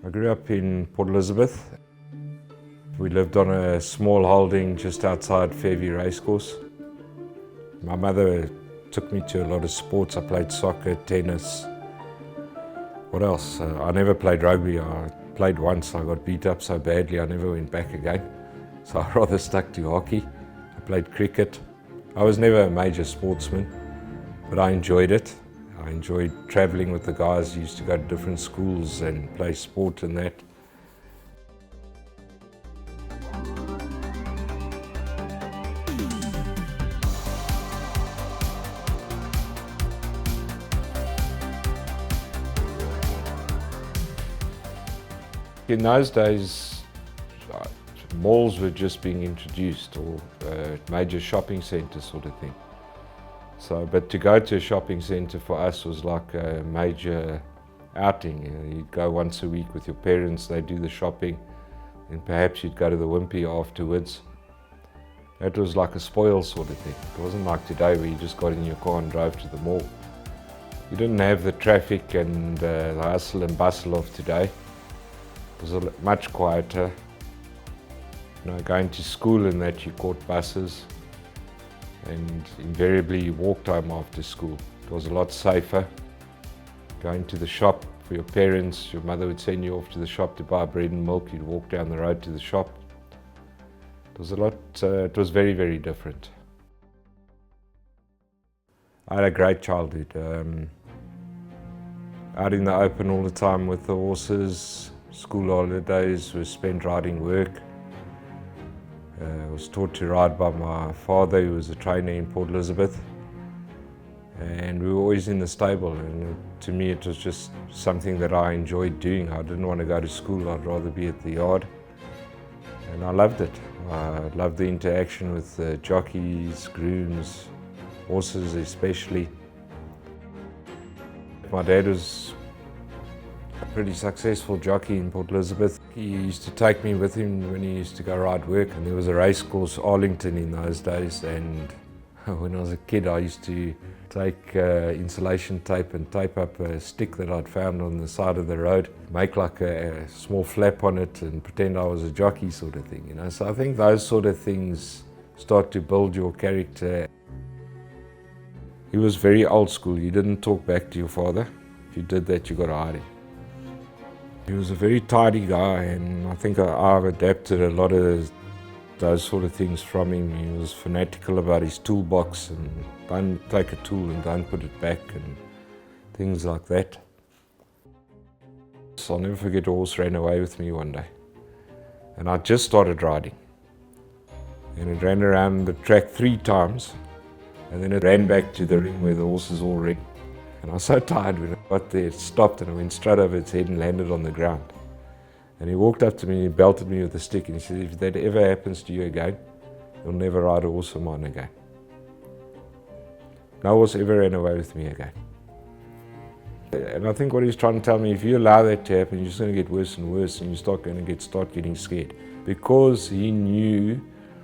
I grew up in Port Elizabeth. We lived on a small holding just outside Fairview Racecourse. My mother took me to a lot of sports. I played soccer, tennis. What else? I never played rugby. I played once. I got beat up so badly I never went back again. So I rather stuck to hockey. I played cricket. I was never a major sportsman, but I enjoyed it. I enjoyed traveling with the guys. I used to go to different schools and play sport and that. In those days, malls were just being introduced, or major shopping centres sort of thing. So, but to go to a shopping centre for us was like a major outing. You'd go once a week with your parents, they'd do the shopping, and perhaps you'd go to the Wimpy afterwards. That was like a spoil sort of thing. It wasn't like today where you just got in your car and drove to the mall. You didn't have the traffic and the hustle and bustle of today. It was much quieter. You know, going to school and that, you caught buses, and invariably you walked home after school. It was a lot safer. Going to the shop for your parents, your mother would send you off to the shop to buy bread and milk. You'd walk down the road to the shop. It was very, very different. I had a great childhood. Out in the open all the time with the horses. School holidays were spent riding work. I was taught to ride by my father, who was a trainer in Port Elizabeth. And we were always in the stable, and to me it was just something that I enjoyed doing. I didn't want to go to school, I'd rather be at the yard. And I loved it. I loved the interaction with the jockeys, grooms, horses especially. My dad was a pretty successful jockey in Port Elizabeth. He used to take me with him when he used to go ride work, and there was a race course, Arlington, in those days, and when I was a kid I used to take insulation tape and tape up a stick that I'd found on the side of the road, make like a small flap on it and pretend I was a jockey sort of thing, you know. So I think those sort of things start to build your character. He was very old school. You didn't talk back to your father. If you did that, you got a hiding. He was a very tidy guy, and I think I've adapted a lot of those sort of things from him. He was fanatical about his toolbox, and don't take a tool and don't put it back, and things like that. So I'll never forget, a horse ran away with me one day, and I just started riding, and it ran around the track 3 times, and then it ran back to the ring where the horses all ring. And I was so tired when I got there, it stopped, and I went straight over its head and landed on the ground. And he walked up to me and he belted me with a stick, and he said, "If that ever happens to you again, you'll never ride a horse of mine again." No horse ever ran away with me again. And I think what he's trying to tell me, if you allow that to happen, you're just going to get worse and worse, and you start getting scared. Because he knew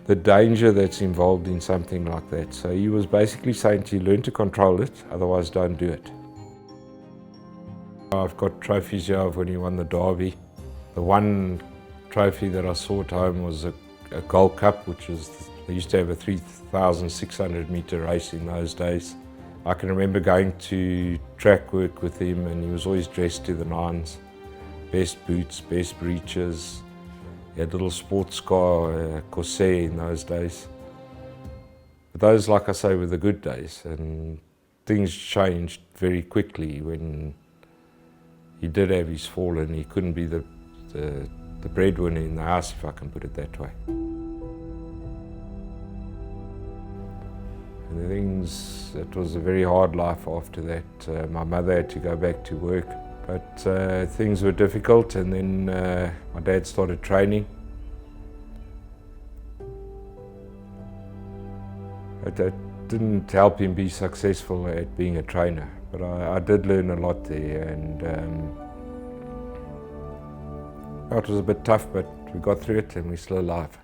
the danger that's involved in something like that. So he was basically saying to you, learn to control it, otherwise don't do it. I've got trophies here of when he won the Derby. The one trophy that I saw at home was a Gold Cup, which was, they used to have a 3,600 metre race in those days. I can remember going to track work with him, and he was always dressed to the nines. Best boots, best breeches. He had a little sports car, Corsair in those days. But those, like I say, were the good days, and things changed very quickly when he did have his fall, and he couldn't be the breadwinner in the house, if I can put it that way. And the things, it was a very hard life after that. My mother had to go back to work, but things were difficult, and then my dad started training. It didn't help him be successful at being a trainer, but I did learn a lot there, and it was a bit tough, but we got through it and we're still alive.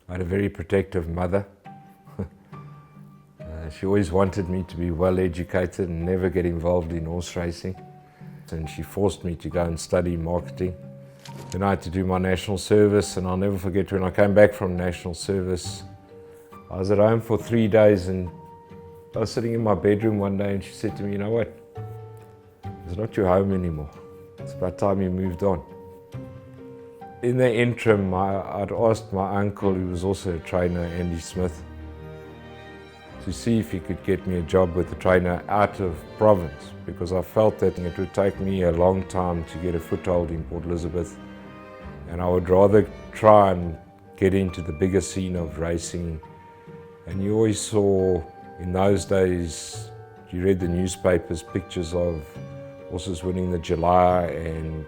I had a very protective mother. She always wanted me to be well educated and never get involved in horse racing. And she forced me to go and study marketing. Then I had to do my national service, and I'll never forget when I came back from national service. I was at home for 3 days, and I was sitting in my bedroom one day and she said to me, "You know what? It's not your home anymore. It's about time you moved on." In the interim, I'd asked my uncle, who was also a trainer, Andy Smith, to see if he could get me a job with a trainer out of province, because I felt that it would take me a long time to get a foothold in Port Elizabeth, and I would rather try and get into the bigger scene of racing. And you always saw, in those days, you read the newspapers, pictures of horses winning the July and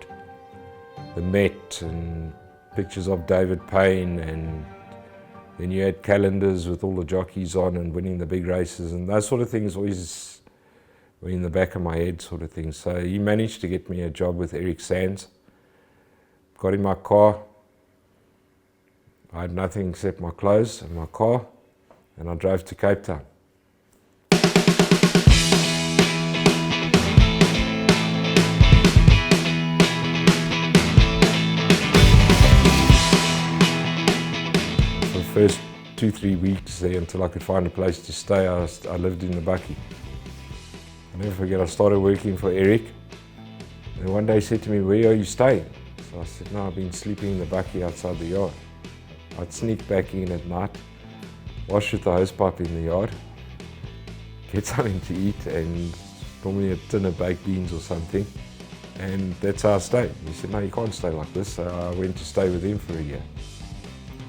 the Met, and pictures of David Payne, and then you had calendars with all the jockeys on and winning the big races, and those sort of things always were in the back of my head, sort of thing. So he managed to get me a job with Eric Sands. Got in my car. I had nothing except my clothes and my car, and I drove to Cape Town. The first 2-3 weeks there, until I could find a place to stay, I lived in the bakkie. I'll never forget, I started working for Eric, and one day he said to me, "Where are you staying?" So I said, "No, I've been sleeping in the bakkie outside the yard." I'd sneak back in at night, wash with the hosepipe in the yard, get something to eat, and normally a tin of baked beans or something, and that's how I stayed. He said, "No, you can't stay like this." So I went to stay with him for a year.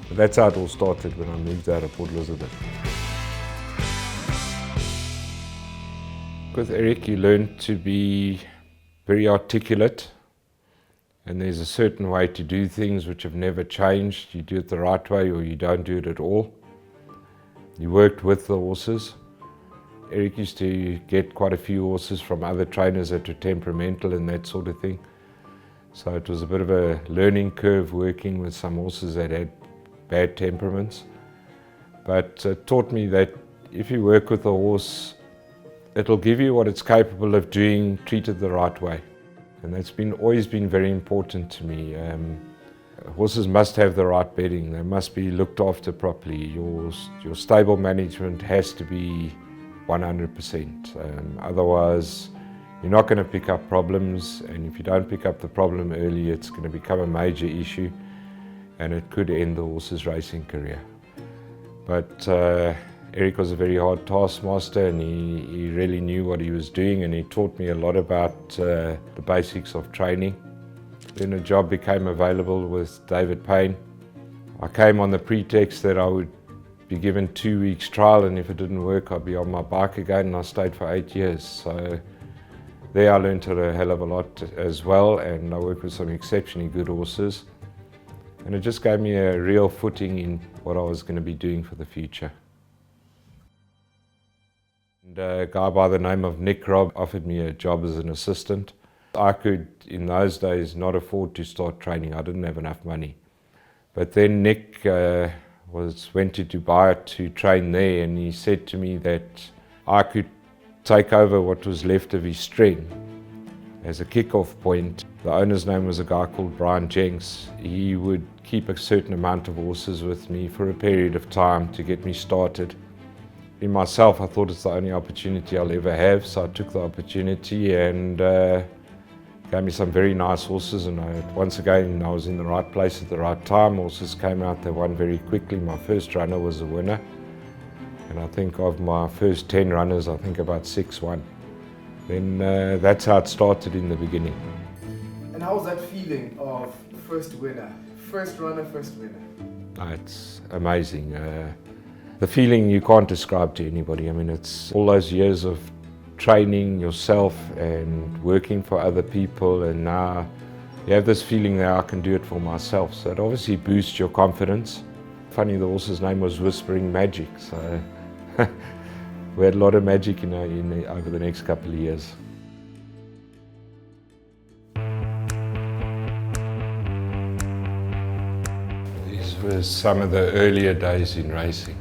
But that's how it all started when I moved out of Port Elizabeth. With Eric, you learn to be very articulate, and there's a certain way to do things which have never changed. You do it the right way or you don't do it at all. You worked with the horses. Eric used to get quite a few horses from other trainers that were temperamental and that sort of thing. So it was a bit of a learning curve working with some horses that had bad temperaments. But it taught me that if you work with a horse, it'll give you what it's capable of doing, treated the right way. And that's always been very important to me. Horses must have the right bedding. They must be looked after properly. Your stable management has to be 100%. Otherwise, you're not going to pick up problems. And if you don't pick up the problem early, it's going to become a major issue, and it could end the horse's racing career. But Eric was a very hard taskmaster, and he really knew what he was doing, and he taught me a lot about the basics of training. Then a job became available with David Payne. I came on the pretext that I would be given 2 weeks trial, and if it didn't work, I'd be on my bike again, and I stayed for 8 years. So there I learned a hell of a lot as well, and I worked with some exceptionally good horses. And it just gave me a real footing in what I was going to be doing for the future. And a guy by the name of Nick Robb offered me a job as an assistant. I could, in those days, not afford to start training. I didn't have enough money. But then Nick went to Dubai to train there, and he said to me that I could take over what was left of his string as a kick-off point. The owner's name was a guy called Brian Jenks. He would keep a certain amount of horses with me for a period of time to get me started. In myself, I thought it's the only opportunity I'll ever have, so I took the opportunity, and gave me some very nice horses, and once again I was in the right place at the right time. Horses came out, they won very quickly. My first runner was a winner, and I think of my first 10 runners, I think about 6 won. Then that's how it started in the beginning. And how was that feeling of first winner? First runner, first winner? It's amazing. The feeling you can't describe to anybody. I mean, it's all those years of training yourself and working for other people, and now you have this feeling that I can do it for myself. So it obviously boosts your confidence. Funny, the horse's name was Whispering Magic, so we had a lot of magic over the next couple of years. He's were some of the earlier days in racing.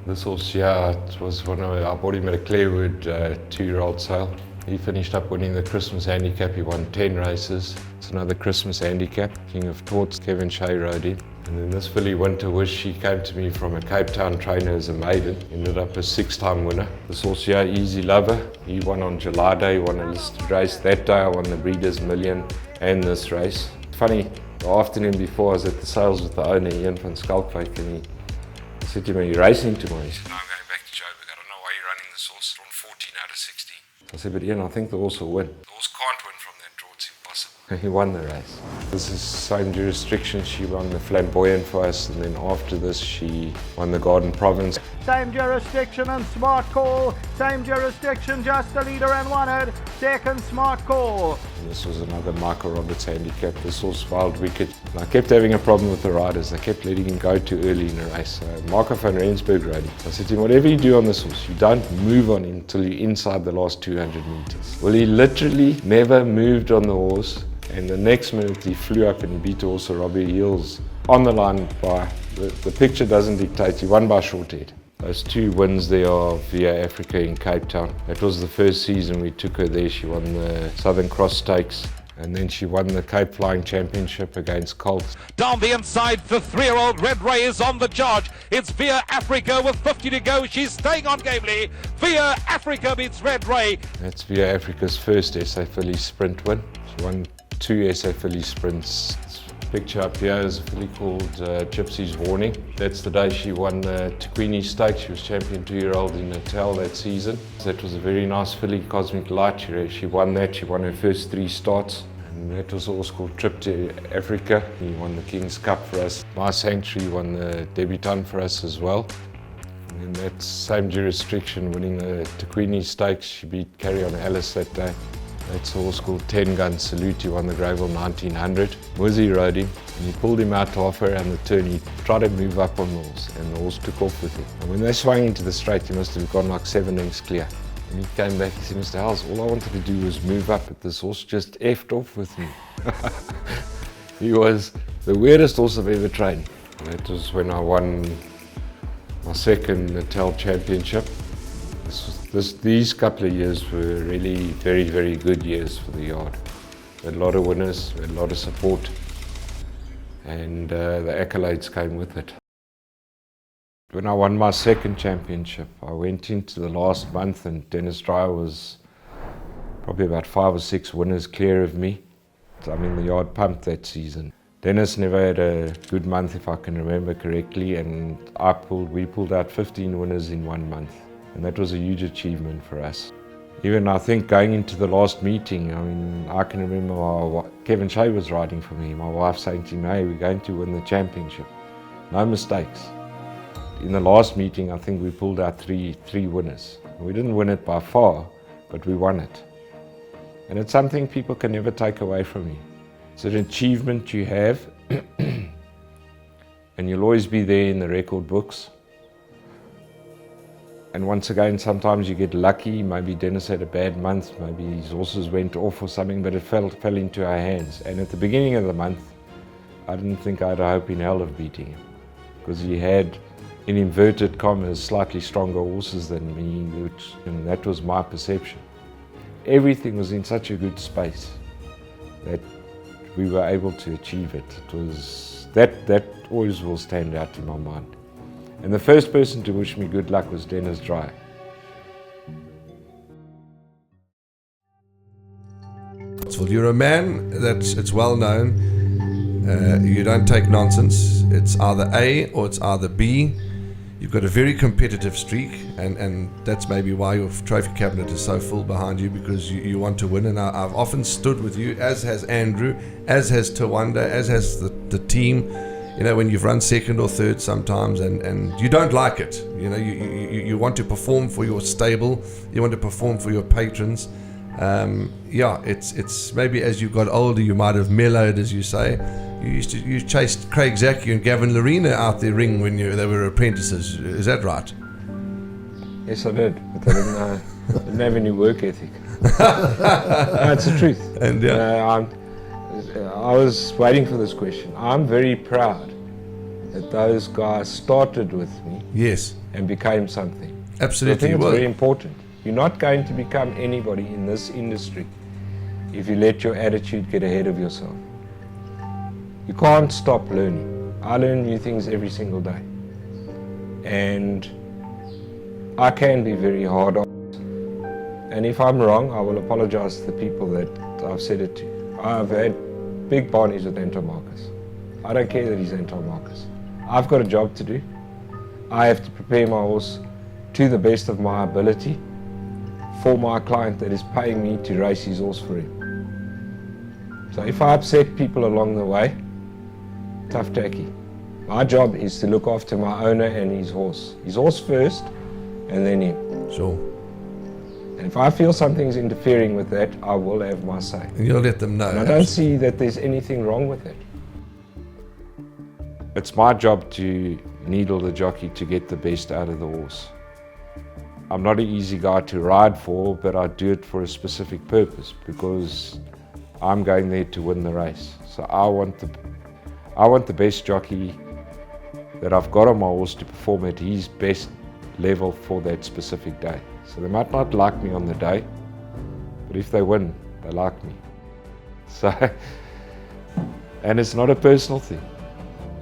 This horse, yeah, it was I bought him at a Clarewood 2-year-old sale. He finished up winning the Christmas handicap. He won 10 races. It's another Christmas handicap. King of Torts, Kevin Shea rode him. And then this filly, Winter Wish, she came to me from a Cape Town trainer as a maiden. Ended up a 6-time winner. This horse here, Easy Lover, he won on July Day, won a listed race. That day I won the Breeders' Million and this race. Funny, the afternoon before I was at the sales with the owner, Ian van Skalkwyk, and he said to me, "Are you racing tomorrow?" He said, "No, I'm going back to Joburg. I don't know why you're running this horse. It's on 14 out of 16. I said, "But Ian, I think the horse will win." The horse can't win from that draw, it's impossible. He won the race. This is same jurisdiction. She won the Flamboyant for us, and then after this she won the Garden Province. Same jurisdiction and smart call. Same jurisdiction, just the leader and won it. Second smart call. And this was another Michael Roberts handicap. This horse, Wild Wicked. And I kept having a problem with the riders. They kept letting him go too early in the race. Marco van Rensburg rode him. I said to him, "Whatever you do on this horse, you don't move on him until you're inside the last 200 meters. Well, he literally never moved on the horse. And the next minute he flew up and he beat also Robbie Heels on the line by, the picture doesn't dictate, he won by short head. Those 2 wins there are via Africa in Cape Town. That was the first season we took her there. She won the Southern Cross Stakes. And then she won the Cape Flying Championship against Colts. Down the inside for 3-year-old Red Ray is on the charge. It's Via Africa with 50 to go. She's staying on gamely. Via Africa beats Red Ray. That's Via Africa's first SA Filly Sprint win. She won 2 SA Filly Sprints. Picture up here is a filly called Gypsy's Warning. That's the day she won the Taquini Stakes. She was champion 2-year-old in Natal that season. That was a very nice filly, Cosmic Light. She won that. She won her first 3 starts. And that was also called Trip to Africa. He won the King's Cup for us. My Sanctuary won the Debutant for us as well. And in that same jurisdiction, winning the Taquini Stakes, she beat Carry On Alice that day. That's a horse called 10 Gun Salute. He won the Gravel 1900. Muzzy rode him and he pulled him out halfway around the turn. He tried to move up on the horse and the horse took off with him. And when they swung into the straight, he must have gone like 7 lengths clear. And he came back, he said, "Mr. Howells, all I wanted to do was move up, but this horse just effed off with me." He was the weirdest horse I've ever trained. And that was when I won my second Natal Championship. These couple of years were really very, very good years for the yard. We had a lot of winners, we had a lot of support, and the accolades came with it. When I won my second championship, I went into the last month and Dennis Dreyer was probably about 5 or 6 winners clear of me. I mean, the yard pumped that season. Dennis never had a good month, if I can remember correctly, and we pulled out 15 winners in 1 month. And that was a huge achievement for us. Even I think going into the last meeting, I mean, I can remember Kevin Shea was riding for me. My wife saying to me, "Hey, we're going to win the championship. No mistakes." In the last meeting, I think we pulled out three winners. We didn't win it by far, but we won it. And it's something people can never take away from you. It's an achievement you have, and you'll always be there in the record books. And once again, sometimes you get lucky. Maybe Dennis had a bad month, maybe his horses went off or something, but it fell into our hands. And at the beginning of the month, I didn't think I had a hope in hell of beating him, because he had, in inverted commas, slightly stronger horses than me, and that was my perception. Everything was in such a good space that we were able to achieve it. It was that always will stand out in my mind. And the first person to wish me good luck was Dennis Dreyer. Well, you're a man it's well known. You don't take nonsense. It's either A or it's either B. You've got a very competitive streak, and that's maybe why your trophy cabinet is so full behind you, because you want to win. And I've often stood with you, as has Andrew, as has Tawanda, as has the team. You know, when you've run second or third sometimes, and you don't like it. You know, you want to perform for your stable, you want to perform for your patrons. It's maybe as you got older you might have mellowed, as you say. You chased Craig Zaki and Gavin Larena out the ring when they were apprentices. Is that right? Yes, I did, but I didn't have any work ethic. No, it's the truth. And I was waiting for this question. I'm very proud that those guys started with me Yes, and became something. absolutely. I think it's Well, very important. You're not going to become anybody in this industry if you let your attitude get ahead of yourself. You can't stop learning. I learn new things every single day. And I can be very hard on it. And if I'm wrong, I will apologize to the people that I've said it to. I've had big barneys with anti-markers. I don't care that he's anti-markers. I've got a job to do. I have to prepare my horse to the best of my ability for my client that is paying me to race his horse for him. So if I upset people along the way, tough tacky. My job is to look after my owner and his horse. His horse first, and then him. sure. And if I feel something's interfering with that, I will have my say. And you'll let them know. And I don't see that there's anything wrong with it. It's my job to needle the jockey to get the best out of the horse. I'm not an easy guy to ride for, but I do it for a specific purpose because I'm going there to win the race. So I want the best jockey that I've got on my horse to perform at his best level for that specific day. So they might not like me on the day, but if they win, they like me. So, and it's not a personal thing.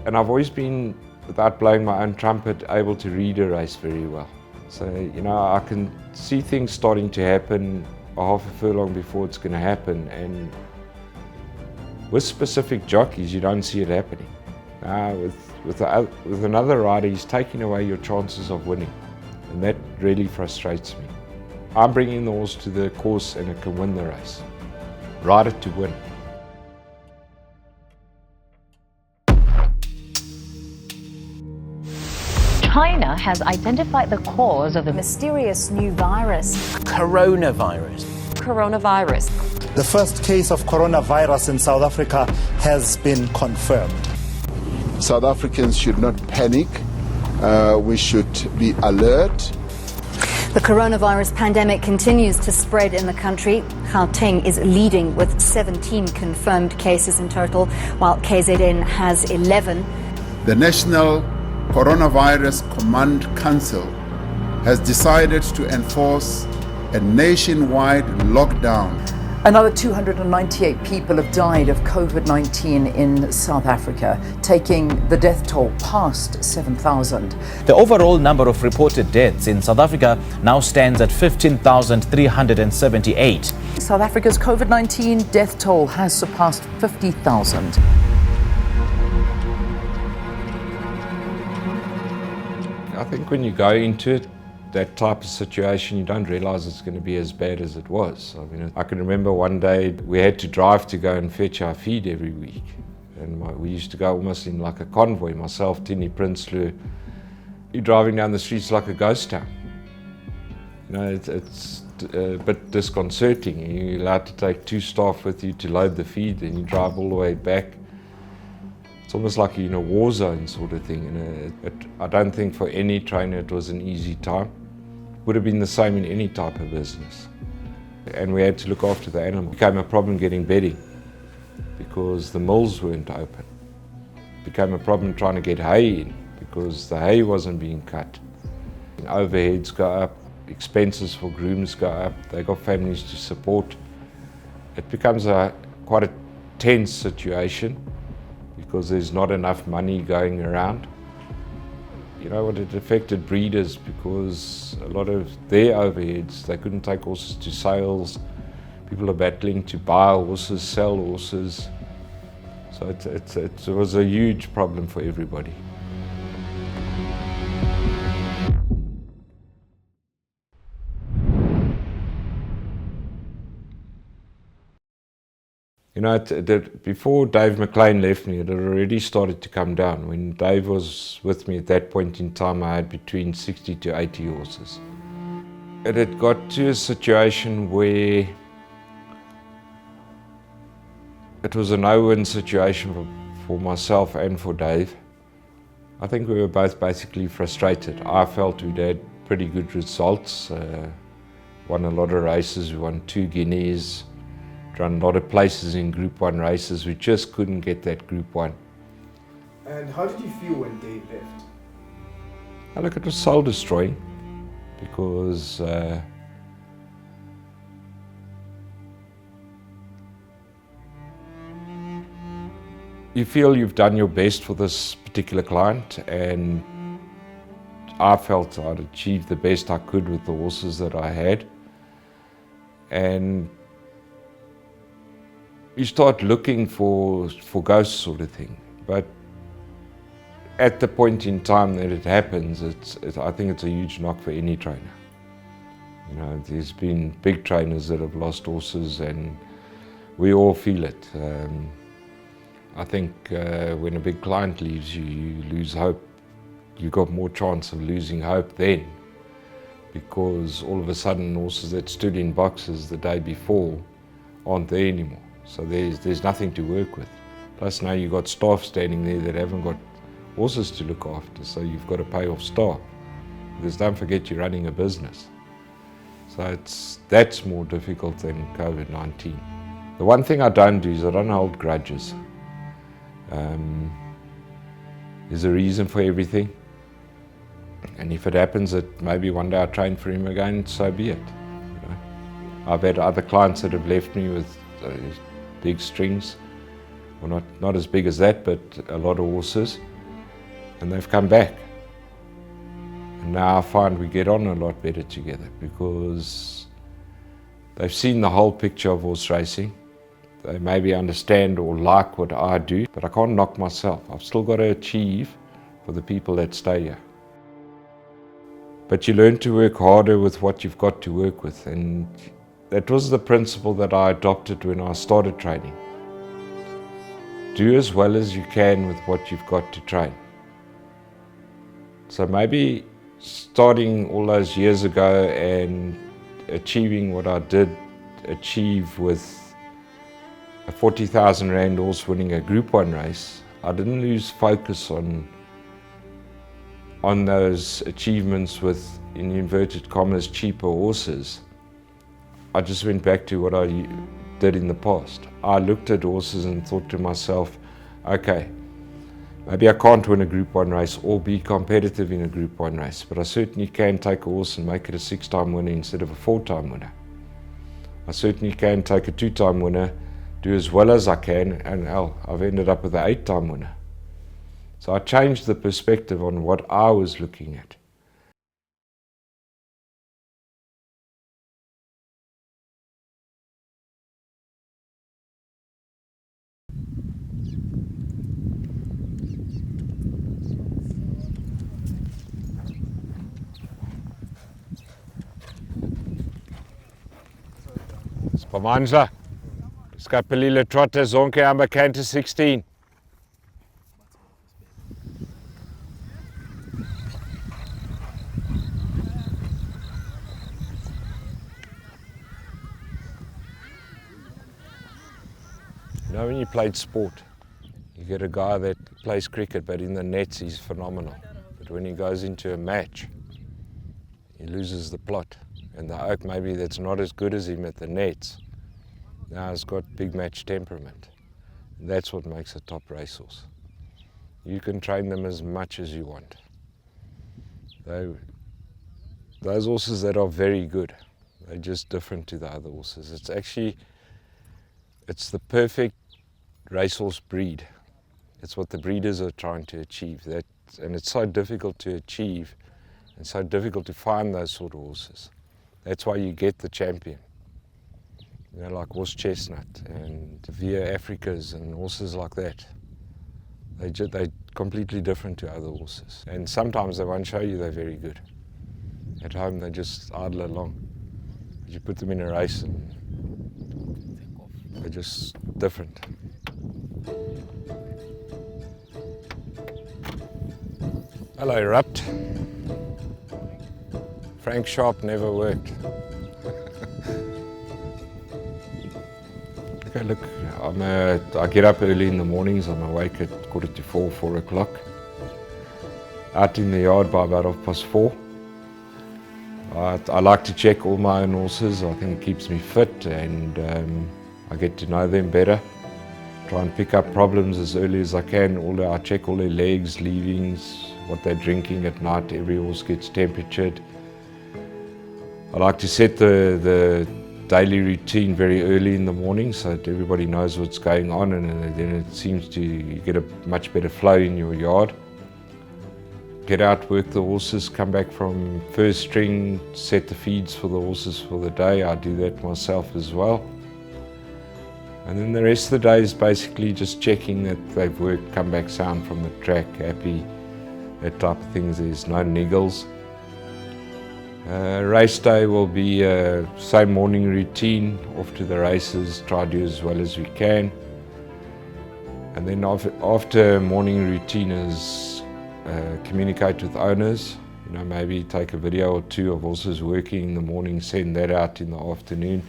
And I've always been, without blowing my own trumpet, able to read a race very well. So, you know, I can see things starting to happen a half a furlong before it's going to happen. And with specific jockeys, you don't see it happening. With another rider, he's taking away your chances of winning. And that really frustrates me. I'm bringing the horse to the course and it can win the race. Ride it to win. China has identified the cause of the mysterious new virus. Coronavirus. Coronavirus. The first case of coronavirus in South Africa has been confirmed. South Africans should not panic. We should be alert. The coronavirus pandemic continues to spread in the country. Gauteng is leading with 17 confirmed cases in total, while KZN has 11. The National Coronavirus Command Council has decided to enforce a nationwide lockdown. Another 298 people have died of COVID-19 in South Africa, taking the death toll past 7,000. The overall number of reported deaths in South Africa now stands at 15,378. South Africa's COVID-19 death toll has surpassed 50,000. I think when you go into it, that type of situation, you don't realize it's going to be as bad as it was. I mean, I can remember one day we had to drive to go and fetch our feed every week. And we used to go almost in like a convoy, myself, Tini Prinsloo. You're driving down the streets like a ghost town. You know, it's a bit disconcerting. You're allowed to take 2 staff with you to load the feed and you drive all the way back. It's almost like you're in a war zone sort of thing. And I don't think for any trainer it was an easy time. Would have been the same in any type of business. And we had to look after the animal. It became a problem getting bedding because the mills weren't open. It became a problem trying to get hay in because the hay wasn't being cut. And overheads go up, expenses for grooms go up, they got families to support. It becomes quite a tense situation because there's not enough money going around. You know what, it affected breeders because a lot of their overheads, they couldn't take horses to sales. People are battling to buy horses, sell horses. So it was a huge problem for everybody. You know, before Dave McLean left me, it had already started to come down. When Dave was with me at that point in time, I had between 60 to 80 horses. It had got to a situation where it was a no-win situation for myself and for Dave. I think we were both basically frustrated. I felt we'd had pretty good results, won a lot of races, we won 2 Guineas, run a lot of places in Group 1 races. We just couldn't get that Group 1. And how did you feel when Dave left? Look, it was soul destroying because you feel you've done your best for this particular client, and I felt I'd achieved the best I could with the horses that I had. And you start looking for ghosts sort of thing. But at the point in time that it happens, I think it's a huge knock for any trainer. You know, there's been big trainers that have lost horses, and we all feel it. I think when a big client leaves you, you lose hope. You've got more chance of losing hope then, because all of a sudden horses that stood in boxes the day before aren't there anymore. So there's nothing to work with. Plus now you've got staff standing there that haven't got horses to look after, so you've got to pay off staff. Because don't forget you're running a business. So that's more difficult than COVID-19. The one thing I don't do is I don't hold grudges. There's a reason for everything. And if it happens that maybe one day I train for him again, so be it. You know? I've had other clients that have left me with big strings, well, not as big as that, but a lot of horses, and they've come back. And now I find we get on a lot better together because they've seen the whole picture of horse racing. They maybe understand or like what I do, but I can't knock myself. I've still got to achieve for the people that stay here. But you learn to work harder with what you've got to work with, and that was the principle that I adopted when I started training. Do as well as you can with what you've got to train. So maybe starting all those years ago and achieving what I did achieve with a 40,000 Rand horse winning a Group 1 race, I didn't lose focus on those achievements with, in inverted commas, cheaper horses. I just went back to what I did in the past. I looked at horses and thought to myself, okay, maybe I can't win a Group 1 race or be competitive in a Group 1 race, but I certainly can take a horse and make it a 6-time winner instead of a 4-time winner. I certainly can take a 2-time winner, do as well as I can, and hell, I've ended up with an 8-time winner. So I changed the perspective on what I was looking at. Spamandla, Scapelile Trotter, Zonke Amber Canter 16. You know, when you played sport, you get a guy that plays cricket, but in the nets he's phenomenal. But when he goes into a match, he loses the plot. And the oak maybe that's not as good as him at the nets, now has got big match temperament. And that's what makes a top racehorse. You can train them as much as you want. Those horses that are very good, they're just different to the other horses. It's the perfect racehorse breed. It's what the breeders are trying to achieve. And it's so difficult to achieve and so difficult to find those sort of horses. That's why you get the champion. You know, like Horse Chestnut and Via Africas and horses like that. They're completely different to other horses. And sometimes they won't show you they're very good. At home they just idle along. But you put them in a race and they're just different. Hello, Rupt. Frank Sharp never worked. Okay, look, I get up early in the mornings. I'm awake at 3:45, 4 o'clock. Out in the yard by about 4:30. I like to check all my own horses. I think it keeps me fit and I get to know them better. Try and pick up problems as early as I can. I check all their legs, leavings, what they're drinking at night. Every horse gets temperatured. I like to set the daily routine very early in the morning so that everybody knows what's going on, and then it seems to you get a much better flow in your yard. Get out, work the horses, come back from first string, set the feeds for the horses for the day. I do that myself as well. And then the rest of the day is basically just checking that they've worked, come back sound from the track, happy, that type of things. There's no niggles. Race day will be same morning routine, off to the races, try to do as well as we can. And then after morning routine is communicate with owners, maybe take a video or two of horses working in the morning, send that out in the afternoon.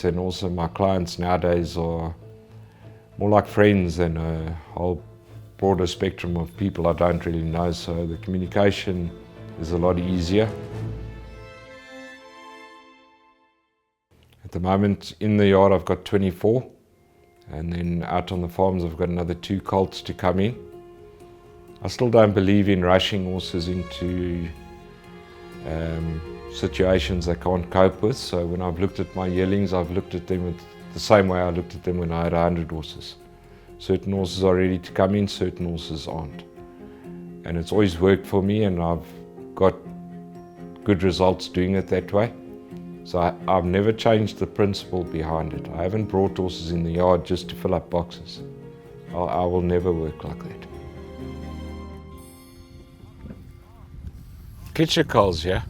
And also my clients nowadays are more like friends than a whole broader spectrum of people I don't really know, so the communication is a lot easier. At the moment in the yard I've got 24, and then out on the farms I've got another 2 colts to come in. I still don't believe in rushing horses into situations they can't cope with, so when I've looked at my yearlings, I've looked at them the same way I looked at them when I had 100 horses. Certain horses are ready to come in, certain horses aren't. And it's always worked for me, and I've got good results doing it that way. So I've never changed the principle behind it. I haven't brought horses in the yard just to fill up boxes. I will never work like that. Kitchekal's, yeah?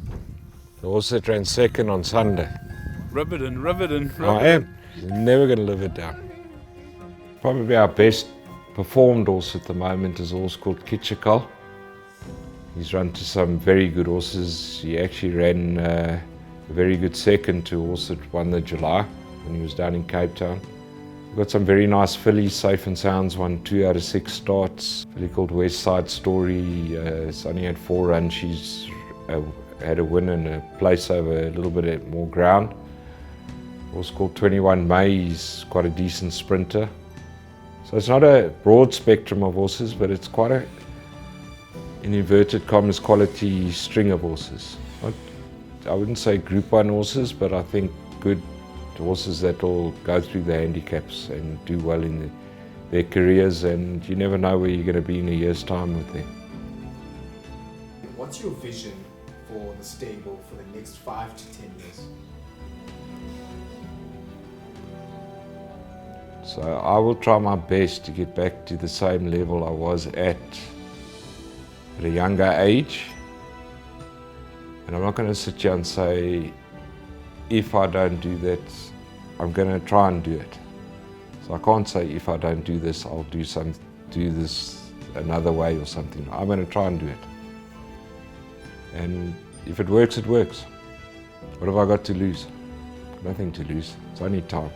The horse that ran second on Sunday. Riveting. I am. Never going to live it down. Probably our best performed horse at the moment is a horse called Kitchekal. He's run to some very good horses. He actually ran a very good second to a horse that won the July when he was down in Cape Town. We've got some very nice fillies, Safe and Sounds won 2 out of 6 starts. A filly called West Side Story, it's only had 4 runs. She's had a win and a place over a little bit more ground. A horse called 21 May, he's quite a decent sprinter. So it's not a broad spectrum of horses, but it's quite a, in inverted commas, quality string of horses. I wouldn't say Group 1 horses, but I think good horses that will go through the handicaps and do well in their careers, and you never know where you're going to be in a year's time with them. What's your vision for the stable for the next 5 to 10 years? So I will try my best to get back to the same level I was at a younger age. And I'm not going to sit here and say, if I don't do that, I'm going to try and do it. So I can't say, if I don't do this, I'll do this another way or something. I'm going to try and do it. And if it works, it works. What have I got to lose? Nothing to lose. It's only time.